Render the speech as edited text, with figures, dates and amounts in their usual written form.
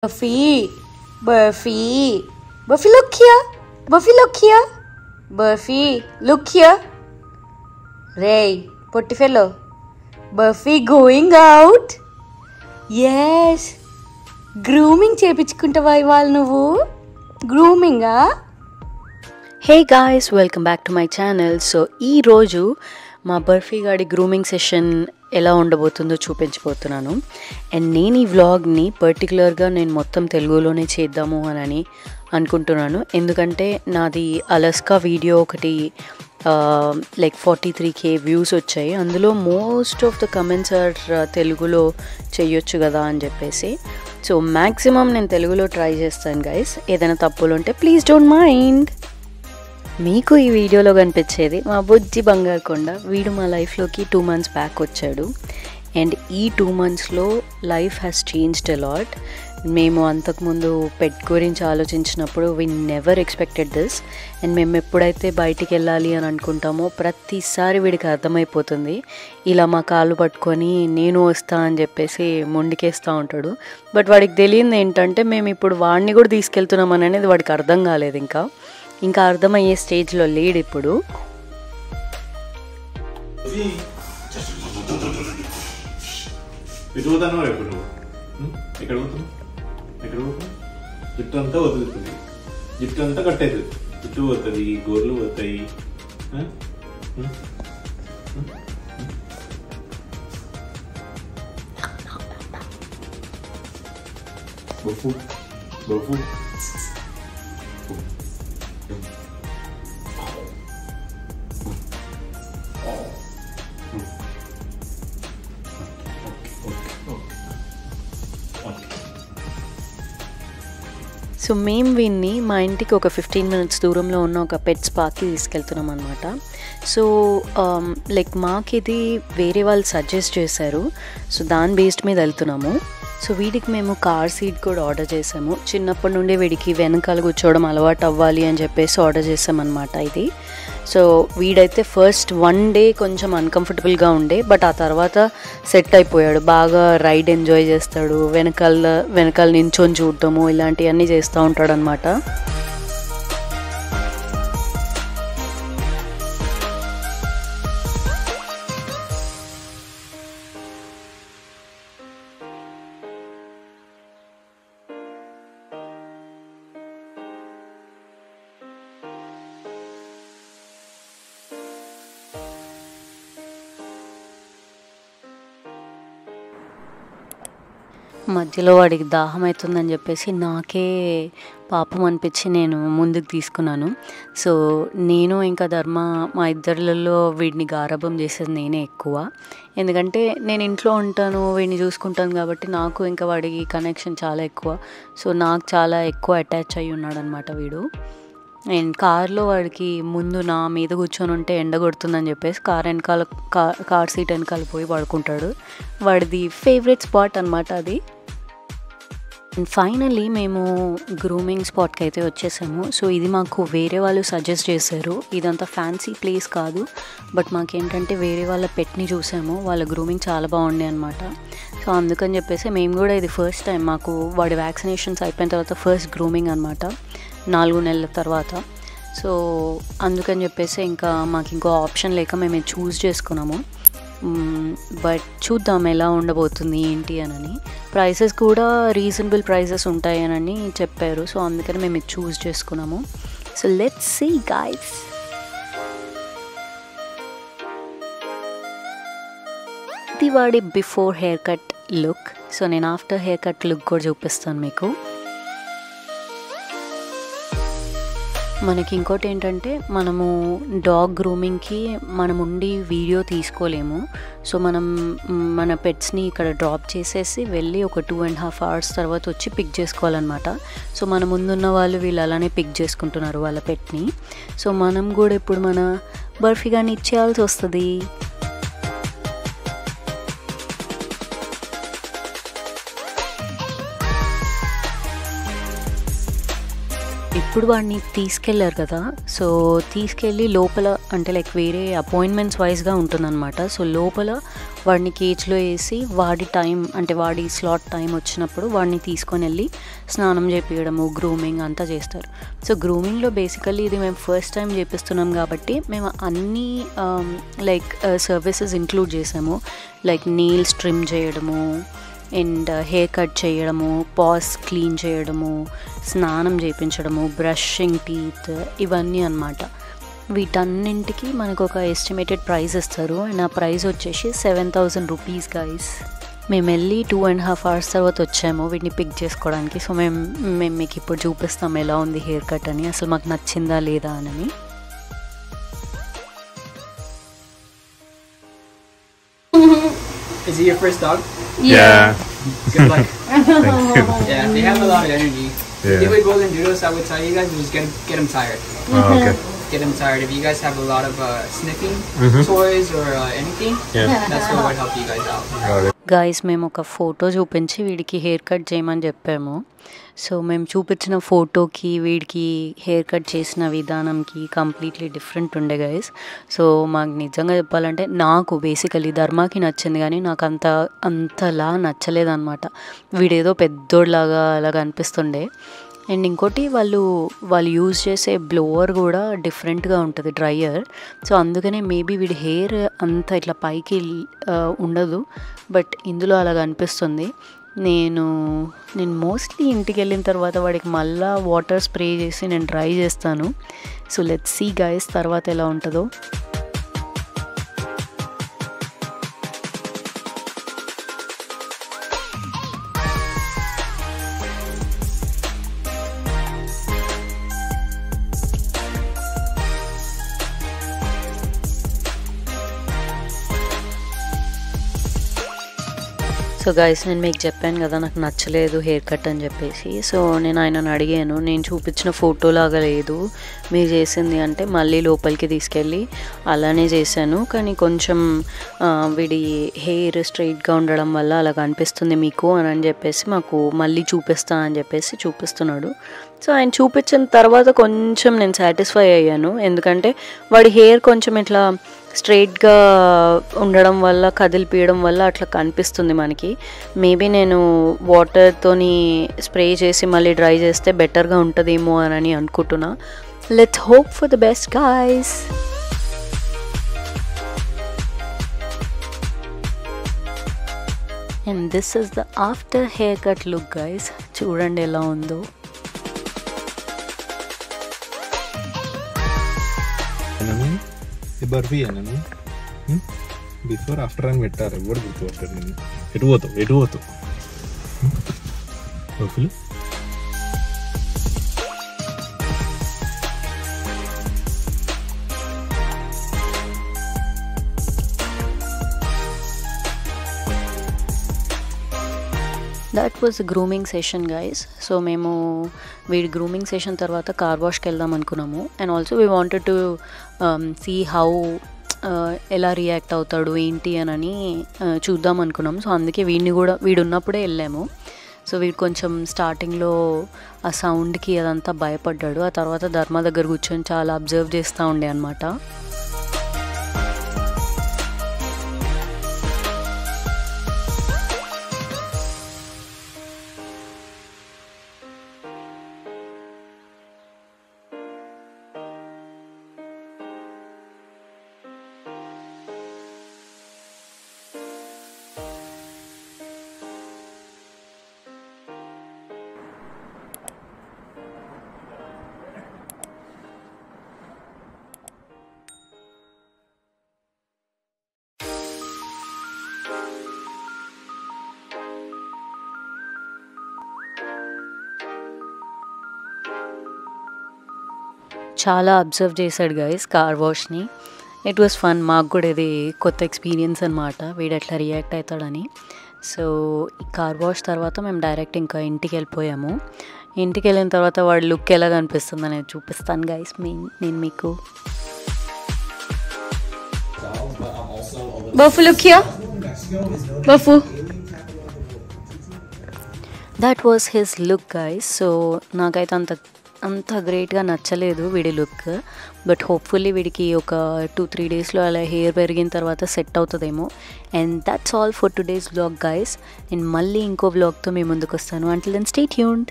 Buffy, Buffy, Buffy, look here. Buffy, look here. Buffy, look here. Ray, potty fellow. Buffy going out. Yes. Grooming చేపించుకుంటావా ఇవాళ నువ్వు? Grooming ఆ? Hey guys, welcome back to my channel. So ఈ రోజు మా బర్ఫీ గాడి grooming session ఎలా ఉండబోతుందో చూపించబోతున్నాను. అండ్ నేను ఈ వ్లాగ్ని పర్టికులర్గా నేను మొత్తం తెలుగులోనే చేద్దాము అని అనుకుంటున్నాను. ఎందుకంటే నాది అలస్కా వీడియో ఒకటి లైక్ 43K వ్యూస్ వచ్చాయి. అందులో most of the comments are తెలుగులో చేయొచ్చు కదా అని చెప్పేసి. సో మ్యాక్సిమం నేను తెలుగులో ట్రై చేస్తాను గైస్. ఏదైనా తప్పులు ఉంటే ప్లీజ్ డోంట్ మైండ్. మీకు ఈ వీడియోలో కనిపించేది మా బుజ్జి బంగారు కొండ. వీడు మా లైఫ్లోకి 2 months బ్యాక్ వచ్చాడు. అండ్ ఈ 2 monthsలో లైఫ్ హ్యాస్ చేంజ్డ్ అలాట్. మేము అంతకుముందు పెట్ గురించి ఆలోచించినప్పుడు we never expected this. And మేము ఎప్పుడైతే బయటికి వెళ్ళాలి అని అనుకుంటామో ప్రతిసారి వీడికి అర్థమైపోతుంది. ఇలా మా కాళ్ళు పట్టుకొని నేను వస్తా అని చెప్పేసి ముందుకేస్తూ ఉంటాడు. బట్ వాడికి తెలియదు ఏంటంటే మేము ఇప్పుడు వాడిని కూడా తీసుకెళ్తున్నాం అనేది వాడికి అర్థం కాలేదు. ఇంకా అర్థమయ్యే స్టేజ్లో లేడు ఇప్పుడు. జుట్టు అంతా వదులుతుంది, జుట్టు అంతా కట్టేది, జుట్టు పోతుంది, గోర్లు పోతాయి. బఫు బఫు సో మేము వీడిని మా ఇంటికి ఒక 15 minutes దూరంలో ఉన్న ఒక పెట్స్ పార్క్కి తీసుకెళ్తున్నాం అనమాట. సో లైక్ మాకు ఇది వేరే వాళ్ళు సజెస్ట్ చేశారు. సో దాని బేస్డ్ మీద వెళ్తున్నాము. సో వీడికి మేము కార్ సీట్ కూడా ఆర్డర్ చేసాము. చిన్నప్పటి నుండి వీడికి వెనకాల కూర్చోవడం అలవాటు అవ్వాలి అని చెప్పేసి ఆర్డర్ చేసామన్నమాట ఇది. సో వీడైతే ఫస్ట్ 1 day కొంచెం అన్కంఫర్టబుల్గా ఉండే, బట్ ఆ తర్వాత సెట్ అయిపోయాడు. బాగా రైడ్ ఎంజాయ్ చేస్తాడు. వెనకాల నించొని చూడటము ఇలాంటివన్నీ చేస్తూ ఉంటాడు అనమాట. మధ్యలో వాడికి దాహం అవుతుందని చెప్పేసి నాకే పాపం అనిపించి నేను ముందుకు తీసుకున్నాను. సో నేను ఇంకా ధర్మ మా ఇద్దరిలో వీడిని గారాబం చేసేది నేనే ఎక్కువ. ఎందుకంటే నేను ఇంట్లో ఉంటాను, వీడిని చూసుకుంటాను కాబట్టి నాకు ఇంకా వాడికి కనెక్షన్ చాలా ఎక్కువ. సో నాకు చాలా ఎక్కువ అటాచ్ అయ్యి ఉన్నాడు అనమాట వీడు. అండ్ కార్లో వాడికి ముందు నా మీద కూర్చొని ఉంటే ఎండ కొడుతుందని చెప్పేసి కార్ సీట్ వెనకాల పోయి పడుకుంటాడు. వాడిది ఫేవరెట్ స్పాట్ అనమాట అది. అండ్ ఫైనల్లీ మేము గ్రూమింగ్ స్పాట్కి అయితే వచ్చేసాము. సో ఇది మాకు వేరే వాళ్ళు సజెస్ట్ చేశారు. ఇదంతా ఫ్యాన్సీ ప్లేస్ కాదు, బట్ మాకేంటంటే వేరే వాళ్ళ పెట్ని చూసాము, వాళ్ళ గ్రూమింగ్ చాలా బాగుండే అనమాట. సో అందుకని చెప్పేసి మేము కూడా ఇది ఫస్ట్ టైం మాకు వాడి వ్యాక్సినేషన్స్ అయిపోయిన తర్వాత ఫస్ట్ గ్రూమింగ్ అనమాట, 4 నెలల తర్వాత. సో అందుకని చెప్పేసి ఇంకా మాకు ఇంకో ఆప్షన్ లేక మేము ఇది చూస్ చేసుకున్నాము. బట్ చూద్దాం ఎలా ఉండబోతుంది ఏంటి అని. ప్రైసెస్ కూడా రీజనబుల్ ప్రైసెస్ ఉంటాయని చెప్పారు. సో అందుకని మేము ఇది చూస్ చేసుకున్నాము. So let's see guys. ఇది వాడి before hair cut look. So నేను ఆఫ్టర్ హెయిర్ కట్ లుక్ కూడా చూపిస్తాను మీకు. మనకి ఇంకోటి ఏంటంటే మనము డాగ్ గ్రూమింగ్కి మనం ఉండి వీడియో తీసుకోలేము. సో మనం మన పెట్స్ని ఇక్కడ డ్రాప్ చేసేసి వెళ్ళి ఒక 2.5 hours తర్వాత వచ్చి పిక్ చేసుకోవాలన్నమాట. సో మన ముందున్న వాళ్ళు వీళ్ళు అలానే పిక్ చేసుకుంటున్నారు వాళ్ళ పెట్ని. సో మనం కూడా ఇప్పుడు మన బర్ఫీ గాని ఇచ్చేయాల్సి వస్తుంది. ఇప్పుడు వాడిని తీసుకెళ్ళారు కదా, సో తీసుకెళ్ళి లోపల అంటే లైక్ వేరే అపాయింట్మెంట్స్ వైజ్గా ఉంటుందన్నమాట. సో లోపల వాడిని కేజ్లో వేసి వాడి టైం అంటే వాడి స్లాట్ టైం వచ్చినప్పుడు వాడిని తీసుకొని వెళ్ళి స్నానం చేపించడము, గ్రూమింగ్ అంతా చేస్తారు. సో గ్రూమింగ్లో బేసికల్లీ ఇది మేము ఫస్ట్ టైం చేపిస్తున్నాం కాబట్టి మేము అన్నీ లైక్ సర్వీసెస్ ఇంక్లూడ్ చేసాము. లైక్ నెయిల్స్ ట్రిమ్ చేయడము అండ్ హెయిర్ కట్ చేయడము, పాస్ క్లీన్ చేయడము, స్నానం చేయించడము, బ్రషింగ్ టీత్, ఇవన్నీ అన్నమాట. వీటన్నింటికి మనకు ఒక ఎస్టిమేటెడ్ ప్రైస్ ఇస్తారు అండ్ ఆ ప్రైస్ వచ్చేసి 7,000 రూపీస్ గైస్. మేము వెళ్ళి 2.5 hours తర్వాత వచ్చాము వీటిని పిక్ చేసుకోవడానికి. సో మేము మీకు ఇప్పుడు చూపిస్తాం ఎలా ఉంది హెయిర్ కట్ అని, అసలు మాకు నచ్చిందా లేదా అని. Is he your first dog? Yeah. Good luck. Thank you. Yeah, they have a lot of energy. Yeah. The way golden doodles, I would tell you guys, is get them tired. Oh, okay. Get them tired. If you guys have a lot of sniffing toys or anything, that's what would help you guys out. Got it. Guys మేము ఒక photo చూపించి వీడికి hair cut చేయమని చెప్పాము. So మేము చూపించిన ఫోటోకి వీడికి హెయిర్ కట్ చేసిన విధానంకి కంప్లీట్లీ డిఫరెంట్ ఉండే గైస్. సో మాకు నిజంగా చెప్పాలంటే నాకు బేసికలీ ధర్మాకి నచ్చింది కానీ నాకు అంతలా నచ్చలేదన్నమాట. వీడేదో పెద్దోడ్లాగా అలాగ అనిపిస్తుండే. అండ్ ఇంకోటి వాళ్ళు యూజ్ చేసే బ్లోవర్ కూడా డిఫరెంట్గా ఉంటుంది, డ్రైయర్. సో అందుకనే మేబీ వీడి హెయిర్ అంత ఇట్లా పైకి ఉండదు, బట్ ఇందులో అలాగ అనిపిస్తుంది. నేను మోస్ట్లీ ఇంటికి వెళ్ళిన తర్వాత వాడికి మళ్ళీ వాటర్ స్ప్రే చేసి నేను డ్రై చేస్తాను. సో లెట్స్ సీ గైస్ తర్వాత ఎలా ఉంటుందో. సో గైస్ నేను మీకు చెప్పాను కదా నాకు నచ్చలేదు హెయిర్ కట్ అని చెప్పేసి. సో నేను ఆయనను అడిగాను, నేను చూపించిన ఫోటోలాగా లేదు మీరు చేసింది అంటే, మళ్ళీ లోపలికి తీసుకెళ్ళి అలానే చేశాను కానీ కొంచెం వీడి హెయిర్ స్ట్రైట్గా ఉండడం వల్ల అలా కనిపిస్తుంది మీకు అని చెప్పేసి మాకు మళ్ళీ చూపిస్తా అని చెప్పేసి చూపిస్తున్నాడు. సో ఆయన చూపించిన తర్వాత కొంచెం నేను సాటిస్ఫై అయ్యాను, ఎందుకంటే వాడి హెయిర్ కొంచెం ఇట్లా స్ట్రైట్గా ఉండడం వల్ల కదిలిపియడం వల్ల అట్లా కనిపిస్తుంది మనకి. మేబీ నేను వాటర్తోని స్ప్రే చేసి మళ్ళీ డ్రై చేస్తే బెటర్గా ఉంటుందేమో అని అనుకుంటున్నా. Let's hope for the best guys. And this is the after hair cut look guys. చూడండి ఎలా ఉందో. బర్ఫీ అన్నాను బిఫోర్ ఆఫ్టర్ అని పెట్టారు, ఎవరు గుర్తుపట్టారు నేను. ఎటు పోతావు బర్ఫీలు. That was grooming session guys. So మేము వీడి గ్రూమింగ్ సెషన్ తర్వాత కార్ వాష్కి వెళ్దాం అనుకున్నాము. And also we wanted to see how ఎలా రియాక్ట్ అవుతాడు ఏంటి అని చూద్దాం అనుకున్నాం. సో అందుకే వీడు ఉన్నప్పుడే వెళ్ళాము. సో వీడు కొంచెం స్టార్టింగ్లో ఆ సౌండ్కి అదంతా భయపడ్డాడు. ఆ తర్వాత ధర్మ దగ్గర కూర్చొని చాలా అబ్జర్వ్ చేస్తూ ఉండే అనమాట. చాలా అబ్జర్వ్ చేశాడు గైస్ కార్ వాష్ని. It was fun. మాకు కూడా ఇది కొత్త ఎక్స్పీరియన్స్ అనమాట, వీడు ఎట్లా రియాక్ట్ అవుతాడని. సో ఈ కార్ వాష్ తర్వాత మేము డైరెక్ట్ ఇంకా ఇంటికి వెళ్ళిపోయాము. ఇంటికి వెళ్ళిన తర్వాత వాడి లుక్ ఎలా కనిపిస్తుంది అనేది చూపిస్తాను గైస్ నేను మీకు. Bofu, look here. Bofu. That was his look guys. So నాకైతే అంత అంత గ్రేట్గా నచ్చలేదు వీడి లుక్. బట్ హోప్ఫుల్లీ వీడికి ఒక 2-3 డేస్లో అలా హెయిర్ పెరిగిన తర్వాత సెట్ అవుతుందేమో. And that's all for today's vlog guys. నేను మళ్ళీ ఇంకో వ్లాగ్తో మీ ముందుకు వస్తాను. Until then stay tuned.